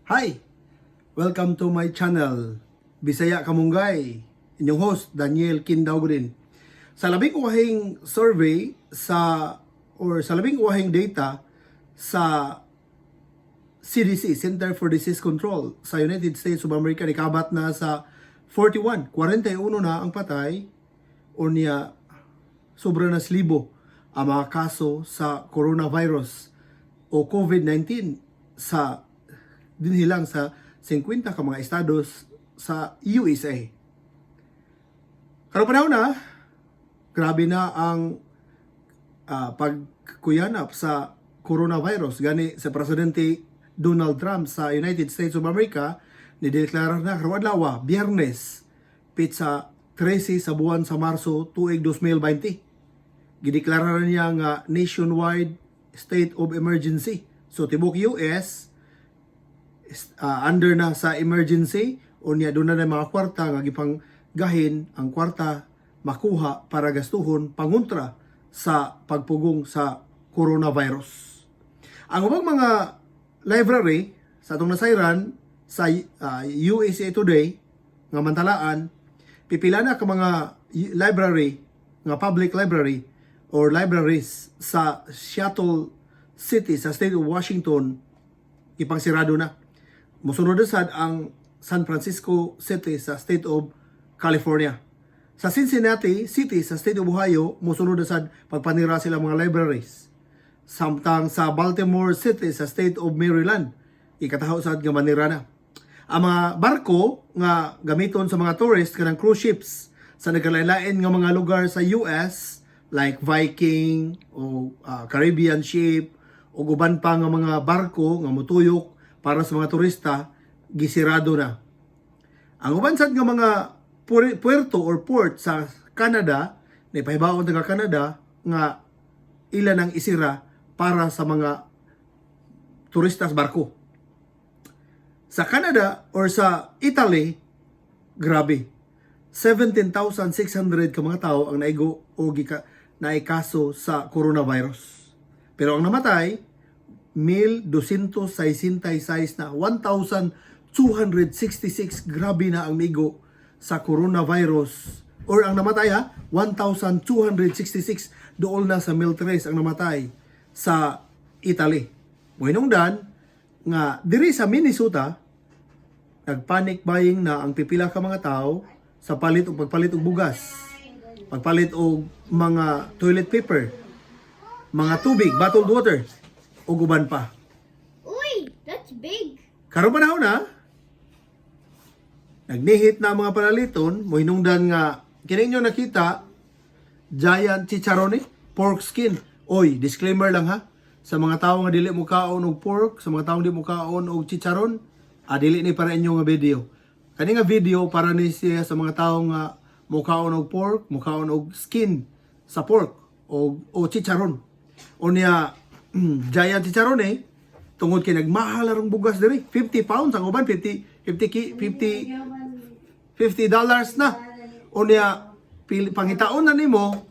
Hi! Welcome to my channel, Bisaya Kamunggay. Inyong host, Daniel Kindaugodin. Sa labing uwahing survey sa labing uwahing data sa CDC, Center for Disease Control sa United States of America, nikabat na sa 41 na ang patay o niya sobra na 1,000 ang mga kaso sa coronavirus o COVID-19 sa dinhilang sa 50 ka mga estados sa USA. Karong panahon na, grabe na ang pagkuyanap sa coronavirus. Gani sa Presidente Donald Trump sa United States of America, nideklara na karong adlaw, Biyernes, pitsa 13 sa buwan sa Marso tuig 2020. Gideklara niya nga nationwide state of emergency. So tibok US under na sa emergency o niya doon na mga kwarta nga gipang gahin ang kwarta makuha para gastuhon pangontra sa pagpugong sa coronavirus. Ang ubang mga library sa atong nasayran sa USA Today nga mantalaan, pipila na ka mga library nga public library or libraries sa Seattle City sa state of Washington ipangsirado na. Musunod sad ang San Francisco City sa state of California. Sa Cincinnati City sa state of Ohio, musunod sad pagpanira sila mga libraries. Samtang sa Baltimore City sa state of Maryland, ikataho sad nga manira na. Ang mga barko nga gamiton sa mga tourist kanang cruise ships sa nagkalain-lain nga mga lugar sa US like Viking o Caribbean ship o uban pa nga mga barko nga mutuyok para sa mga turista, gisirado na. Ang uban sad nga mga puerto or port sa Canada, naipahibaon taga Canada nga ilan ang isira para sa mga turistas barko. Sa Canada or sa Italy, grabe. 17,600 ka mga tao ang naigo o naikaso sa coronavirus. Pero ang namatay, 1,266 na, 1,266, grabe na ang migo sa coronavirus. Or ang namatay 1,266, dool na sa miltres ang namatay sa Italy. Muhinungdan nga diri sa Minnesota, nagpanic buying na ang pipila ka mga tao sa pagpalit og bugas, pagpalit og mga toilet paper, mga tubig, bottled water, o guban pa. Uy, that's big. Karong panahon na, nagnihit na ang mga panaliton, mo hinungdan nga, kining nyo nakita, giant chicharron pork skin. Oy, disclaimer lang ha, sa mga tao nga dili mo kaon og pork, sa mga tao dili mo kaon og chicharon, dili ni para inyo nga video. Kani nga video para ni siya sa mga tao nga mo kaon og pork, mo kaon og skin sa pork o chicharon. O niya, giant chicharon tungod kay nagmahal arong bugas diri, 50 pounds ang uban, $50 na. O niya pangitaon na nimo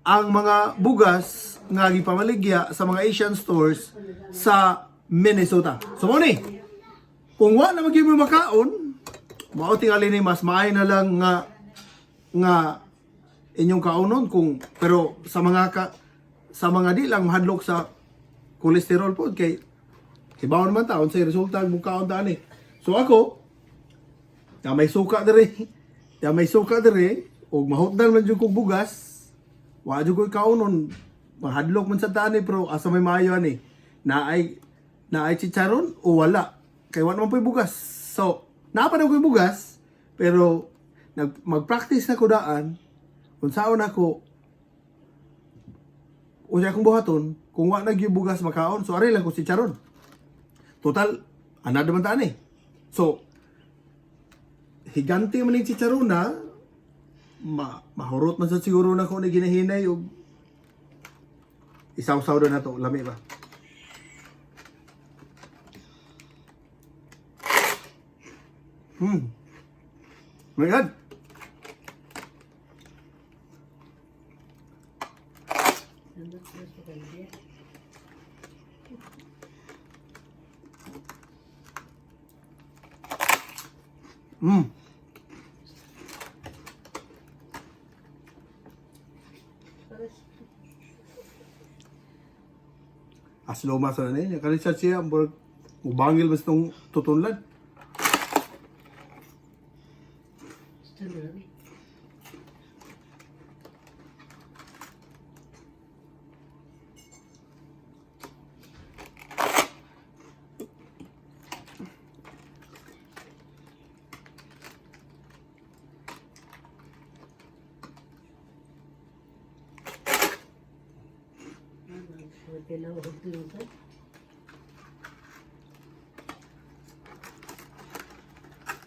ang mga bugas nga gipamaligya sa mga Asian stores sa Minnesota. So mo ni, kung wa na magyud mo makaon, mao tingali ni mas maay na lang nga inyong kaunon pero sa mga di lang mahadlok sa cholesterol po kay ibaw naman taon sa resulta mong kaon tani. So ako may suka diri og mahutdan man jud kog bugas, wa jud ko kaunon, mahadlok man sa tani pero asa may maayo ani. Naay chicharon o wala kay wa naman po'y bugas. So naapa na ko'y bugas pero mag-practice na ko daan unsaon ako unya akong buhaton, kung wa nagyubugas makaon, so ari lang ko si Charon. Total, anad naman taan So, higanti man yung si Charon na, mahurot man sa siguro na ko na ginahinay, o isaw-saw na to, lami ba? My God! Aslo masa na niya. Kali siya ubangil mas itong tutunlan.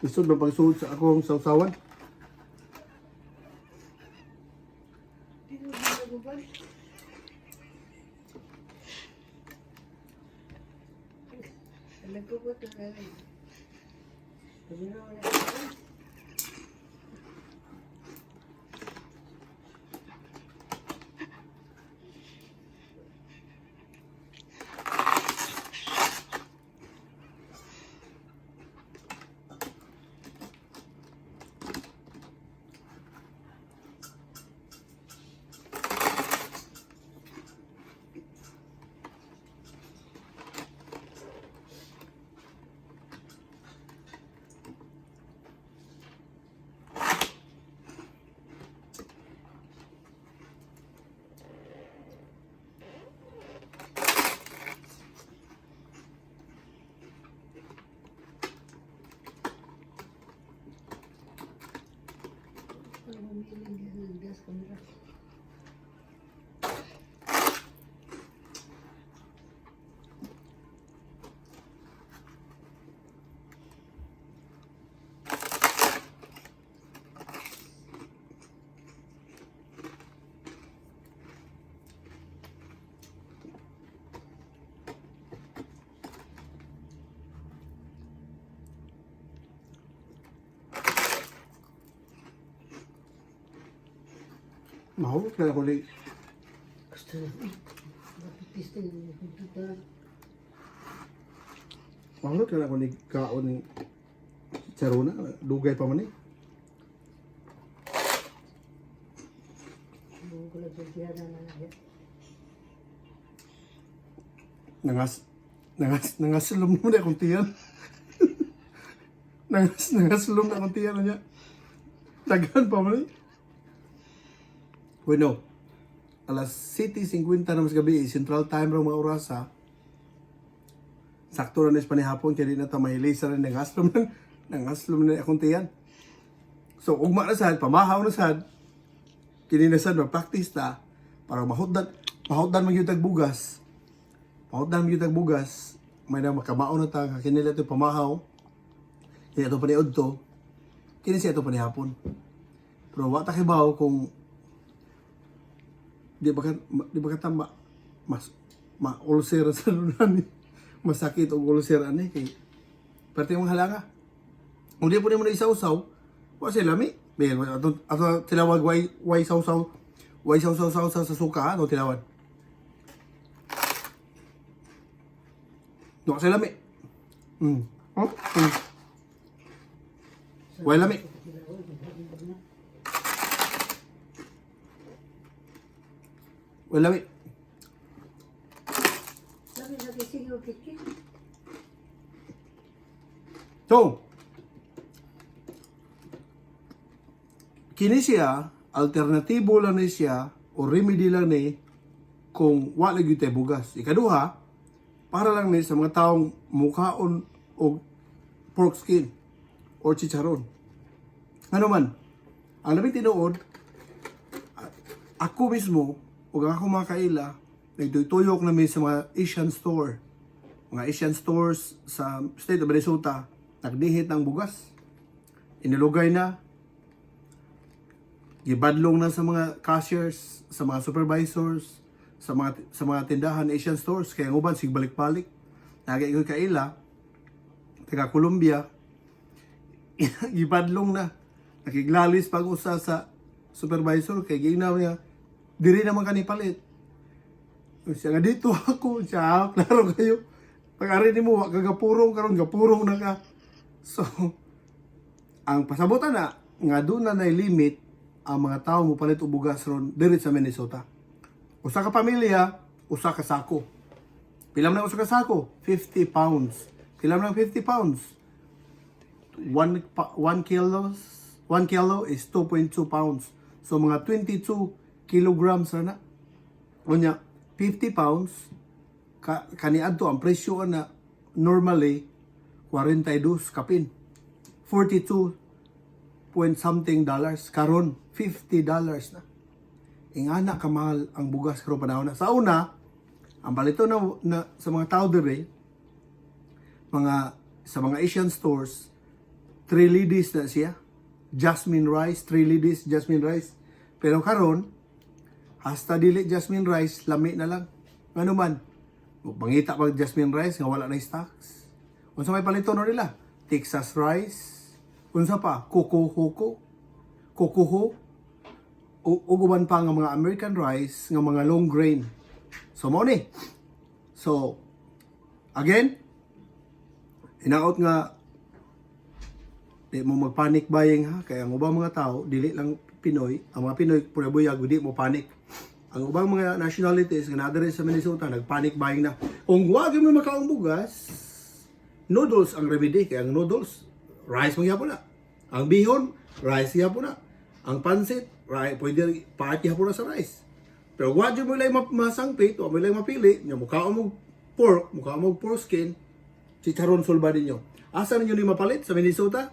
Isod na pagsuod sa akong sausawan. Mahulog na ako ni mahulog na ako ni kaon ni Charuna. Dugay pa man eh. Nangasulom mo na akong tiyan. Nangasulom na akong tiyan na niya. Daghan pa man eh. Bueno, alas 7:50 na mas gabi, Central Time rin mga oras ha. Sakto na nes panihapon, kaya di na ito mahilisa na nangaslom na akong tiyan. So, ugma na sad, pamahaw na sad, kini na sad, mag-practice ta, para mahutdan magyutag bugas. Mahutdan magyutag bugas, may na makamaon na ta, kinila ito pamahaw, kaya ito paniod to, kini siya ito panihapon. Pero wata kibaw kung di ba ka ulcer sa lunan ni masakit og ulcer ani kay parte mong halanga kung di po ni mo na isaw-saw wa sila lami ben ato tilawag way saw-saw sa suka no tilawag no sila lami way lami. Wala mi. So, kini siya, alternatibo lang ni siya, o remedy lang ni, kung wala gyud tay bugas. Ikaduha, para lang ni sa mga taong mukhaon o pork skin or chicharon. Ano man, ang labing tinuod, ako mismo, o ako mga kaila, nagtuyok namin sa mga Asian store. Mga Asian stores sa state of Minnesota, nagdihit ng bugas. Inilugay na. Gibadlong na sa mga cashiers, sa mga supervisors, sa mga tindahan Asian stores. Kaya nguban, sigbalik-balik. Nag-igoy kaila, taga Colombia, gibadlong na. Nakiglalis pag-usa sa supervisor, kaya ginaw niya, diri naman kanipalit. Siya nga dito ako, siya, klaro kayo. Pag-ari ni mo, kagapurong karon gapurong na ka. So, ang pasabutan na nga doon na limit ang mga tao mo palit og bugas ron diri sa Minnesota. Usa ka pamilya, usa ka sako. Pila man ang usa ka sako? 50 pounds. Pila man ang 50 pounds? 1 kilo is 2.2 pounds. So mga 22 kilograms na. Unya 50 pounds kaniadto ang presyo na normally 42 kapin. 42 point something dollars, karon $50 na. Ingana kamahal ang bugas karon panahon na. Sa una, ang palito na sa mga tao dire, sa mga Asian stores, 3 ladies na siya. Jasmine rice, 3 ladies, jasmine rice. Pero karon, hasta dili jasmine rice, lami na lang. Ano man, pangita pag jasmine rice nga wala na stocks. Unsa may palito no nila? Texas rice, unsa pa? Kukuho, uguban pa nga mga American rice nga mga long grain. So mo ni. So again, hinaot nga di mo magpanic buying ha, kaya ang ubang mga tao dili lang Pinoy, ang mga Pinoy pura buyag di mo panic. Ang ubang mga nationalities nga nadiri sa Minnesota nagpanic buying na. Kung wa gyud mo makaong bugas, noodles ang remedy, kaya ang noodles rice magyapon na. Ang bihon rice gyapon na. Ang pansit rice pwede paati hapon na sa rice. Pero wa gyud mo lay masangpit o mo lay mapili, nya mukha mo pork, mukha mo pork skin, chicharon sulba ninyo. Asa ninyo ni mapalit sa Minnesota?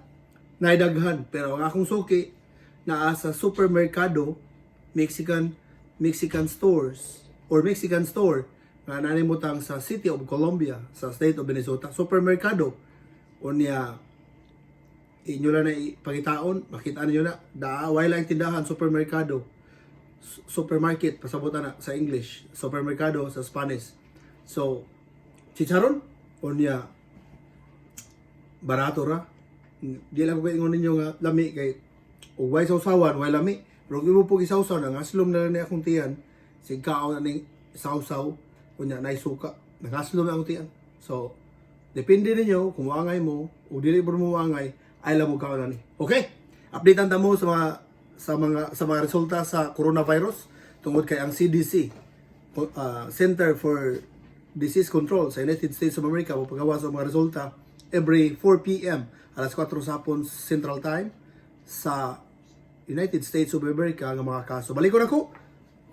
Naidaghan. Pero ang akong suki na sa supermercado, Mexican stores or Mexican store na nanimutang sa City of Columbia, sa State of Minnesota, supermercado unya inyo lang na ipangitaon, makita niyo na daaway lang tindahan supermercado, supermarket pasabutan na sa English, supermercado sa Spanish. So chicharon unya barato ra. Di lang ko ingon ninyo nga lami kay ug way sausawan way lami. Pero kung po isawsaw na ngaslom na lang ni akong tiyan, sigkao na ning sausaw unya nay suka. Nangaslom na akong tiyan. So depende ninyo kung wangay mo o dili mo wangay ay lang mo kaon ni. Okay? Update ta mo sa mga resulta sa coronavirus tungod kay ang CDC, Center for Disease Control sa United States of America magpagawa sa mga resulta every 4 p.m. alas 4 sa hapon Central Time sa United States of America nga mga kaso. Balik ko na ko,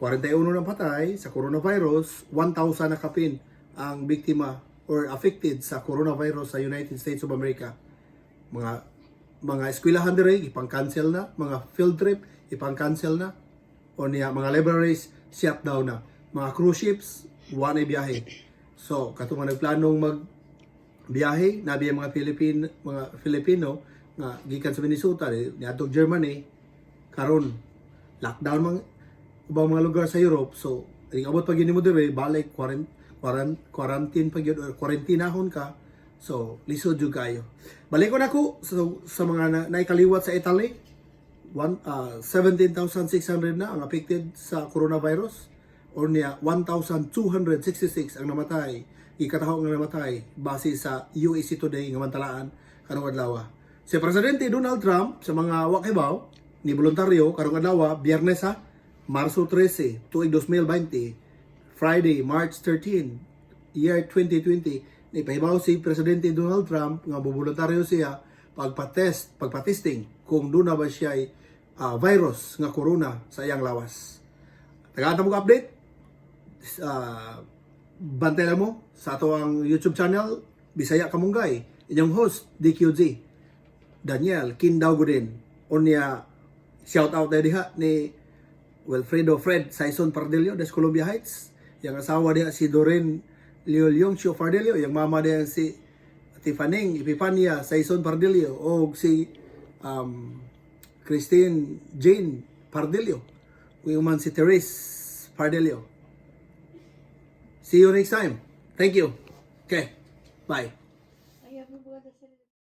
41 ng patay sa coronavirus, 1,000 na kapin ang biktima or affected sa coronavirus sa United States of America. Mga eskwelahan dire ipang-cancel na, mga field trip ipang-cancel na, o niya mga libraries shut down na, mga cruise ships wala na biyahe. So katong nagplanong magbiyahe na biya mga Filipino nga gikan sa Minnesota niadtong Germany karon lockdown mang ubang mga lugar sa Europe. So abot pag mo dire balik quarantine pag yun or quarantinahon ka. So lisod jud kayo. Balik ko na ko sa mga naikaliwat sa Italy. 17,600 na ang affected sa coronavirus, or niya 1,266 ang namatay, ikataho nga namatay base sa UAC Today nga mantalaan karong adlaw. Si Presidente Donald Trump sa mga wakibaw ni voluntaryo karong adlaw, Biyernes ha, Marso 13, tuig 2020, Friday, March 13, year 2020, ipahibaw si Presidente Donald Trump nga voluntaryo siya pagpatesting kung doon na ba siya virus nga corona sa iyang lawas. Tagaan mo update. Bantay lang mo sa ato ang YouTube channel Bisaya Kamunggay. Inyong host DQZ Daniel Kindawgo din. Unya shout out na diha ni Wilfredo Fred Saison Pardelio des Columbia Heights. Yang asawa diha si Doreen Leolyong Chio Pardelio, yang mama diha si Tifaning Epifania Saison Pardelio o si Christine Jane Pardelio. Yung man si Therese Pardelio. See you next time. Thank you. Okay. Bye.